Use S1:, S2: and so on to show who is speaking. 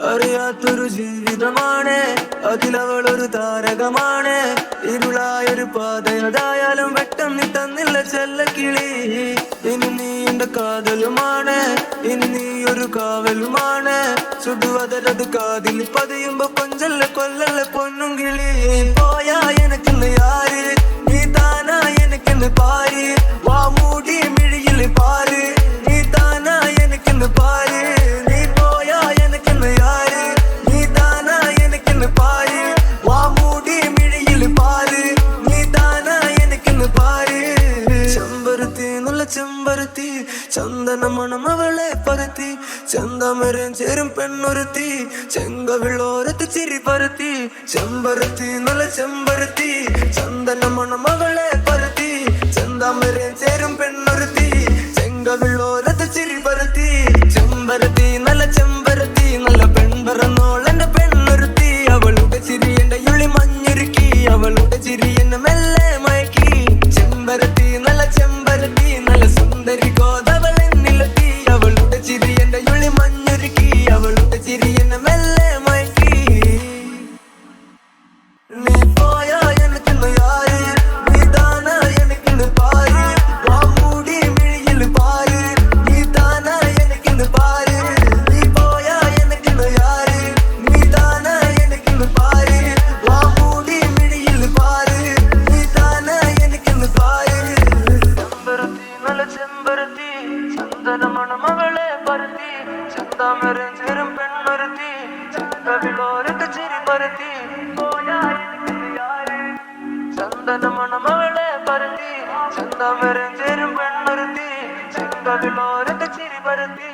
S1: അറിയാത്തൊരു ജീവിതമാണ്, അതിലവളൊരു താരകമാണ്. ഇരുളായൊരു പാതയതായാലും വെട്ടം നീ തന്നില്ല ചെല്ലക്കിളി. ഇനി നീ എന്റെ കാതലുമാണ്, ഇനി നീ ഒരു കാവലുമാണ്. ചുടുവതരത് കാതിൽ പതിയുമ്പോ കൊഞ്ചല്ല കൊല്ലല്ല പൊന്നും കിളി. പോയാ എനിക്കിന്ന് യാര്, നീ താനാ എനിക്കിന്ന് പാര്. വാ മൂടി മിഴിയിൽ പാര്, നീ താനാ എനിക്കിന്ന് പാര്. നീ പോയാ എനിക്കിന്ന് യാര്, നീ താനാ എനിക്കിന്ന് പാര്. വാ മൂടി മിഴിയിൽ പാര്, നീ താനാ എനിക്കിന്ന് പാര്. ചെമ്പരുത്തി നല്ല ചെമ്പരുത്തി, ചന്ദന മണം അവളെ പരത്തി. ചന്തമരം ചേരും പെണ്ണൊരുത്തി, ചെങ്കവിളോരത്ത് ചിരി പരത്തി. ചെമ്പരുത്തി നല്ല ചെമ്പരുത്തി, ചന്ദന മണം അവളെ പരത്തി. ചന്തമരം ചേരും പെണ്ണൊരുത്തി, ചെങ്കവിളോരത്ത് ചിരി പരത്തി. ചെമ്പരത്തി നല്ല ചെമ്പരത്തി, നല്ല പെൺപറന്നോളെന്റെ പെണ്ണൊരുത്തി. അവളുടെ ചിരി എന്റെ യുളി മഞ്ഞുരുക്കി, അവളുടെ ചിരി എന്നെ മെല്ലെ മയക്കി. ചെമ്പരത്തി നല്ല ചെമ്പരത്തി, നല്ല സുന്ദരി കോതവൾ എന്നിലെത്തി. അവളുടെ ചിരി എന്റെ യുളി മഞ്ഞുരുക്കി, അവളുടെ ചിരി എന്നെ മെല്ലെ മയക്കി. നീ പോയാ എനിക്കിന്ന് യാര്, നീ താനാ എനിക്കിന്ന് പാര്. വാ മൂടി മിഴിയിൽ പാര്, നീ താനാ എനിക്കിന്ന് പാര്. നീ പോയാ എനിക്കിന്ന് യാര്, നീ താനാ എനിക്കിന്ന് പാര്. വാ മൂടി മിഴിയിൽ പാര്, നീ താനാ എനിക്കിന്ന് പാര്. ചെമ്പരത്തി നല്ല ചെമ്പരത്തി, ചന്ദന മണം അവളെ പരത്തി. ചന്താമരം ചേരും പെണ്ണൊരുത്തി, ചെങ്കവിളോരത്ത് ചിരി പരത്തി. പോയാ എനിക്കിന്ന് യാര്, ചന്ദന മണം അവളെ പരത്തി. ചന്താമരം ചേരും പെണ്ണൊരുത്തി, ചെങ്കവിളോരത്ത് ചിരി പരത്തി.